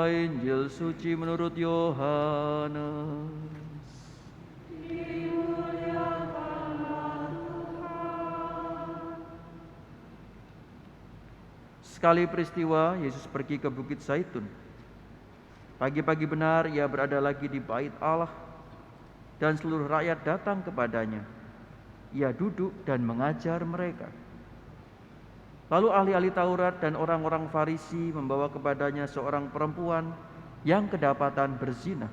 Inilah Injil suci menurut Yohanes. Sekali peristiwa, Yesus pergi ke Bukit Zaitun. Pagi-pagi benar ia berada lagi di bait Allah, dan seluruh rakyat datang kepadanya. Ia duduk dan mengajar mereka. Lalu ahli-ahli Taurat dan orang-orang Farisi membawa kepadanya seorang perempuan yang kedapatan berzina.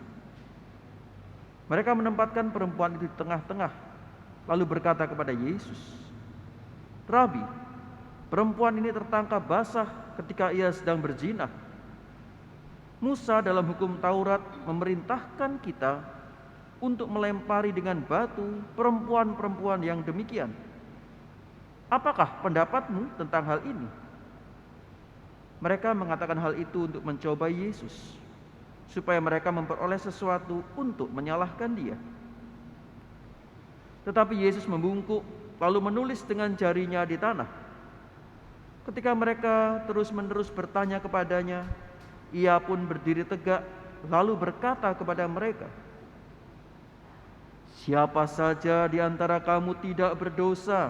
Mereka menempatkan perempuan itu di tengah-tengah, lalu berkata kepada Yesus, "Rabi, perempuan ini tertangkap basah ketika ia sedang berzina. Musa dalam hukum Taurat memerintahkan kita untuk melempari dengan batu perempuan-perempuan yang demikian. Apakah pendapatmu tentang hal ini?" Mereka mengatakan hal itu untuk mencobai Yesus, supaya mereka memperoleh sesuatu untuk menyalahkan dia. Tetapi Yesus membungkuk, lalu menulis dengan jarinya di tanah. Ketika mereka terus-menerus bertanya kepadanya, ia pun berdiri tegak, lalu berkata kepada mereka, "Siapa saja di antara kamu tidak berdosa,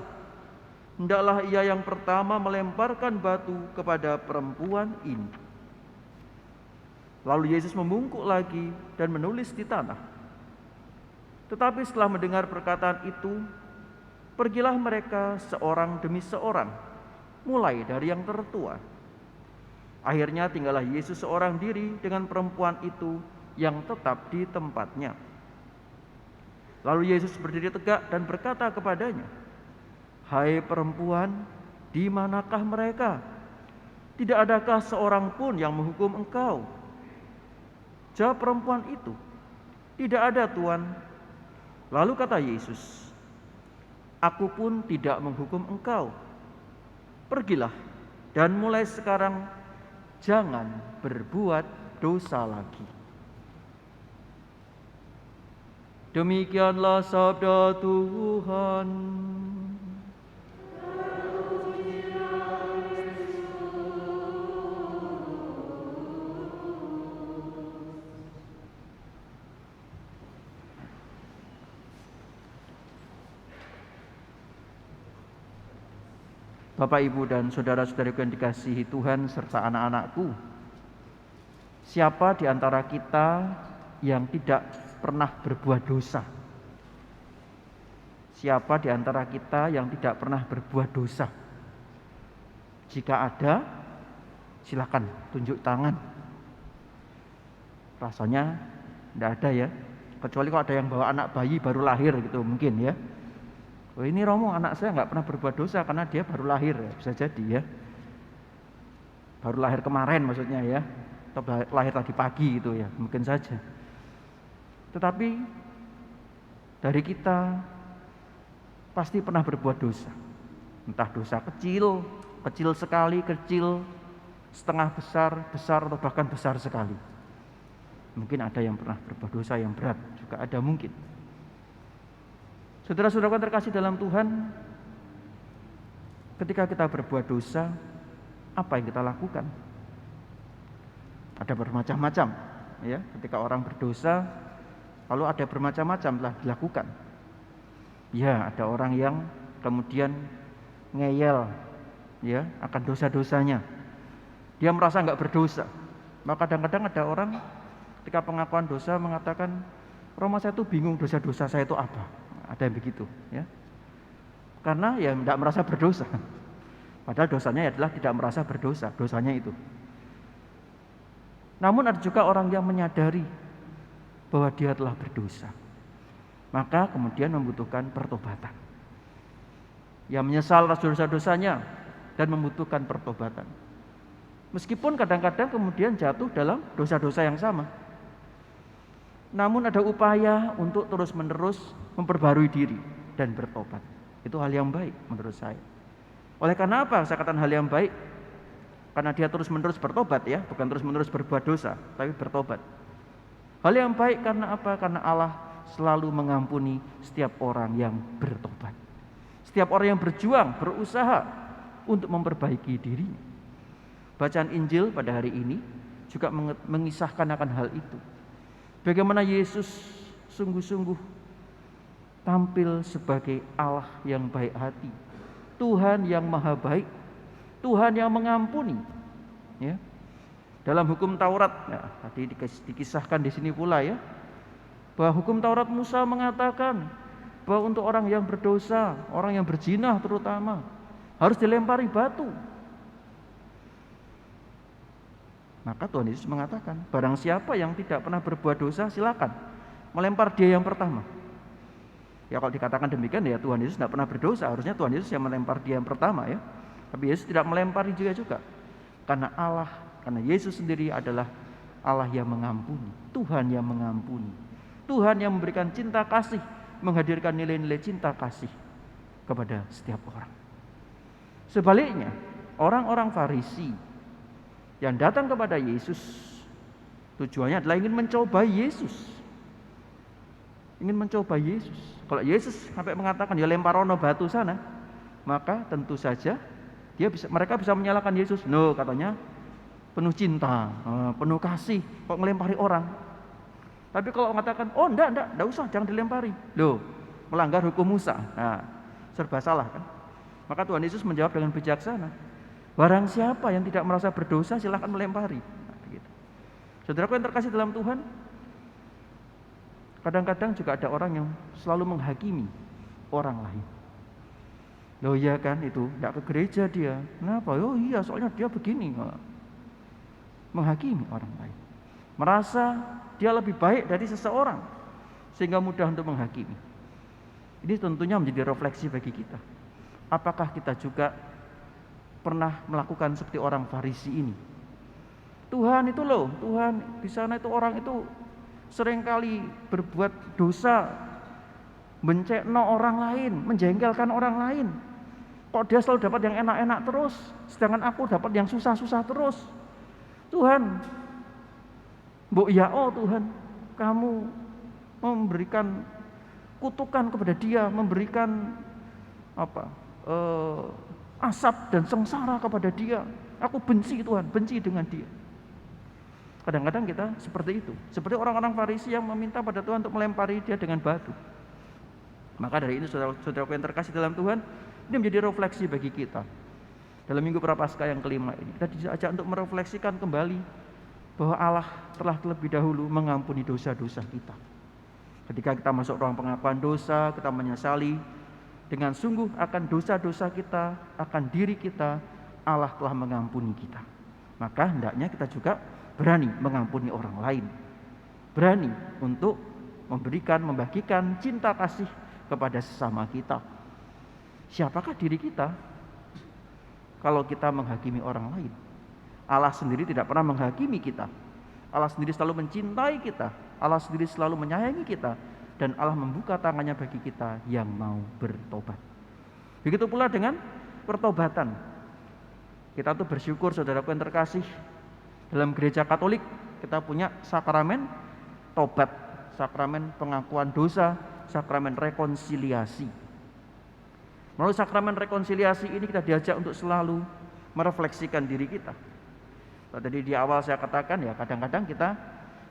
hendaklah ia yang pertama melemparkan batu kepada perempuan ini." Lalu Yesus membungkuk lagi dan menulis di tanah. Tetapi setelah mendengar perkataan itu, pergilah mereka seorang demi seorang, mulai dari yang tertua. Akhirnya tinggallah Yesus seorang diri dengan perempuan itu yang tetap di tempatnya. Lalu Yesus berdiri tegak dan berkata kepadanya, "Hai perempuan, di manakah mereka? Tidak adakah seorang pun yang menghukum engkau?" Jawab perempuan itu, "Tidak ada, Tuan." Lalu kata Yesus, "Aku pun tidak menghukum engkau. Pergilah dan mulai sekarang jangan berbuat dosa lagi." Demikianlah sabda Tuhan. Bapak, Ibu, dan saudara-saudariku yang dikasihi Tuhan serta anak-anakku, siapa di antara kita yang tidak pernah berbuat dosa? Siapa di antara kita yang tidak pernah berbuat dosa? Jika ada, silakan tunjuk tangan. Rasanya tidak ada ya, kecuali kalau ada yang bawa anak bayi baru lahir gitu mungkin ya. "Oh, ini Romo, anak saya nggak pernah berbuat dosa karena dia baru lahir." Ya, bisa jadi ya, baru lahir kemarin maksudnya ya, atau lahir tadi pagi gitu ya, mungkin saja. Tetapi dari kita pasti pernah berbuat dosa, entah dosa kecil, kecil sekali, kecil, setengah besar, besar, atau bahkan besar sekali. Mungkin ada yang pernah berbuat dosa yang berat, juga ada mungkin. Saudara-saudara terkasih dalam Tuhan, ketika kita berbuat dosa, apa yang kita lakukan? Ada bermacam-macam ya. Ketika orang berdosa, lalu ada bermacam-macam telah dilakukan. Ya, ada orang yang kemudian ngeyel ya akan dosa-dosanya. Dia merasa nggak berdosa. Maka kadang-kadang ada orang ketika pengakuan dosa mengatakan, "Romo, saya tuh bingung dosa-dosa saya itu apa." Ada yang begitu ya. Karena ya tidak merasa berdosa. Padahal dosanya adalah tidak merasa berdosa, dosanya itu. Namun ada juga orang yang menyadari bahwa dia telah berdosa, maka kemudian membutuhkan pertobatan. Ia menyesal atas dosa-dosanya dan membutuhkan pertobatan. Meskipun kadang-kadang kemudian jatuh dalam dosa-dosa yang sama, namun ada upaya untuk terus-menerus memperbarui diri dan bertobat. Itu hal yang baik menurut saya. Oleh karena apa saya katakan hal yang baik? Karena dia terus-menerus bertobat ya, bukan terus-menerus berbuat dosa, tapi bertobat. Hal yang baik karena apa? Karena Allah selalu mengampuni setiap orang yang bertobat. Setiap orang yang berjuang, berusaha untuk memperbaiki dirinya. Bacaan Injil pada hari ini juga mengisahkan akan hal itu. Bagaimana Yesus sungguh-sungguh tampil sebagai Allah yang baik hati, Tuhan yang maha baik, Tuhan yang mengampuni. Ya. Dalam hukum Taurat, ya, tadi dikisahkan di sini pula ya, bahwa hukum Taurat Musa mengatakan bahwa untuk orang yang berdosa, orang yang berzina terutama, harus dilempari batu. Maka Tuhan Yesus mengatakan, barang siapa yang tidak pernah berbuat dosa, silakan melempar dia yang pertama. Ya kalau dikatakan demikian ya Tuhan Yesus tidak pernah berdosa, harusnya Tuhan Yesus yang melempar dia yang pertama ya. Tapi Yesus tidak melempari juga. Karena Yesus sendiri adalah Allah yang mengampuni, Tuhan yang mengampuni, Tuhan yang memberikan cinta kasih, menghadirkan nilai-nilai cinta kasih kepada setiap orang. Sebaliknya, orang-orang Farisi yang datang kepada Yesus tujuannya adalah ingin mencobai Yesus. Ingin mencobai Yesus. Kalau Yesus sampai mengatakan ya lemparono batu sana, maka tentu saja mereka bisa menyalahkan Yesus. No, katanya penuh cinta, penuh kasih, kok ngelempari orang. Tapi kalau mengatakan, oh enggak usah, jangan dilempari. Loh, melanggar hukum Musa. Nah, serba salah kan. Maka Tuhan Yesus menjawab dengan bijaksana. Barang siapa yang tidak merasa berdosa, silahkan melempari. Nah, begitu. Saudaraku yang terkasih dalam Tuhan, kadang-kadang juga ada orang yang selalu menghakimi orang lain. Loh iya kan, itu tidak ke gereja dia. Kenapa? Oh iya, soalnya dia begini. Menghakimi orang lain, merasa dia lebih baik dari seseorang sehingga mudah untuk menghakimi. Ini tentunya menjadi refleksi bagi kita. Apakah kita juga pernah melakukan seperti orang Farisi ini? Tuhan itu loh, Tuhan di sana itu orang itu seringkali berbuat dosa, mencekno orang lain, menjengkelkan orang lain. Kok dia selalu dapat yang enak-enak terus, sedangkan aku dapat yang susah-susah terus. Tuhan, Tuhan, kamu memberikan kutukan kepada dia, memberikan asap dan sengsara kepada dia. Aku benci Tuhan, benci dengan dia. Kadang-kadang kita seperti itu, seperti orang-orang Farisi yang meminta pada Tuhan untuk melempari dia dengan batu. Maka dari ini saudara-saudaraku yang terkasih dalam Tuhan, ini menjadi refleksi bagi kita. Dalam Minggu Prapaskah yang kelima ini, kita diajak untuk merefleksikan kembali bahwa Allah telah terlebih dahulu mengampuni dosa-dosa kita. Ketika kita masuk ruang pengakuan dosa, kita menyesali dengan sungguh akan dosa-dosa kita, akan diri kita, Allah telah mengampuni kita. Maka hendaknya kita juga berani mengampuni orang lain. Berani untuk membagikan cinta kasih kepada sesama kita. Siapakah diri kita kalau kita menghakimi orang lain? Allah sendiri tidak pernah menghakimi kita. Allah sendiri selalu mencintai kita. Allah sendiri selalu menyayangi kita. Dan Allah membuka tangannya bagi kita yang mau bertobat. Begitu pula dengan pertobatan. Kita tuh bersyukur saudaraku yang terkasih. Dalam gereja Katolik kita punya sakramen tobat, sakramen pengakuan dosa, sakramen rekonsiliasi. Melalui sakramen rekonsiliasi ini kita diajak untuk selalu merefleksikan diri kita. Tadi di awal saya katakan ya kadang-kadang kita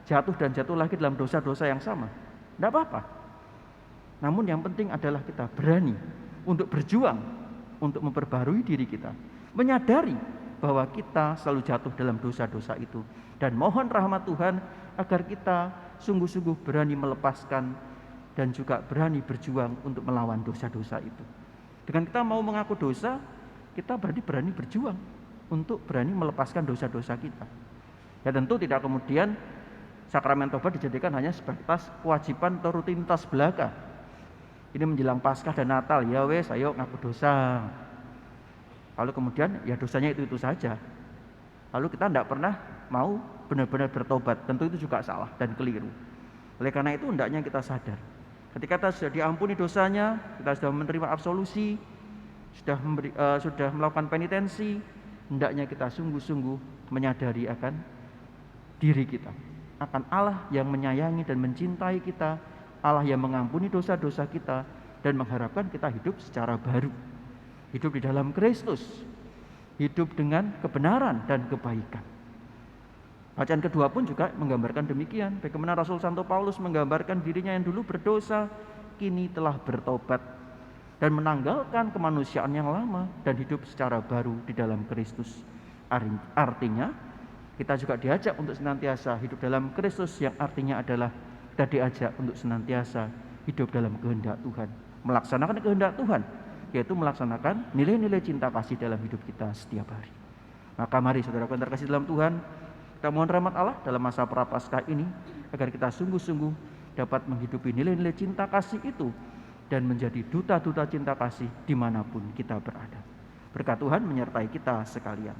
jatuh lagi dalam dosa-dosa yang sama. Tidak apa-apa. Namun yang penting adalah kita berani untuk berjuang, untuk memperbarui diri kita. Menyadari bahwa kita selalu jatuh dalam dosa-dosa itu. Dan mohon rahmat Tuhan agar kita sungguh-sungguh berani melepaskan dan juga berani berjuang untuk melawan dosa-dosa itu. Dengan kita mau mengaku dosa, kita berani berjuang untuk berani melepaskan dosa-dosa kita. Ya tentu tidak kemudian sakramen tobat dijadikan hanya sebatas kewajiban atau rutinitas belaka. Ini menjelang Paskah dan Natal, ya wes ayo ngaku dosa. Lalu kemudian ya dosanya itu saja. Lalu kita tidak pernah mau benar-benar bertobat. Tentu itu juga salah dan keliru. Oleh karena itu hendaknya kita sadar. Ketika kita sudah diampuni dosanya, kita sudah menerima absolusi, sudah melakukan penitensi, hendaknya kita sungguh-sungguh menyadari akan diri kita, akan Allah yang menyayangi dan mencintai kita, Allah yang mengampuni dosa-dosa kita, dan mengharapkan kita hidup secara baru, hidup di dalam Kristus, hidup dengan kebenaran dan kebaikan. Bacaan kedua pun juga menggambarkan demikian. Bagaimana Rasul Santo Paulus menggambarkan dirinya yang dulu berdosa, kini telah bertobat dan menanggalkan kemanusiaan yang lama dan hidup secara baru di dalam Kristus. Artinya, kita juga diajak untuk senantiasa hidup dalam Kristus, yang artinya adalah kita diajak untuk senantiasa hidup dalam kehendak Tuhan, melaksanakan kehendak Tuhan, yaitu melaksanakan nilai-nilai cinta kasih dalam hidup kita setiap hari. Maka mari saudaraku yang terkasih dalam Tuhan, kita mohon rahmat Allah dalam masa Prapaskah ini, agar kita sungguh-sungguh dapat menghidupi nilai-nilai cinta kasih itu dan menjadi duta-duta cinta kasih dimanapun kita berada. Berkat Tuhan menyertai kita sekalian.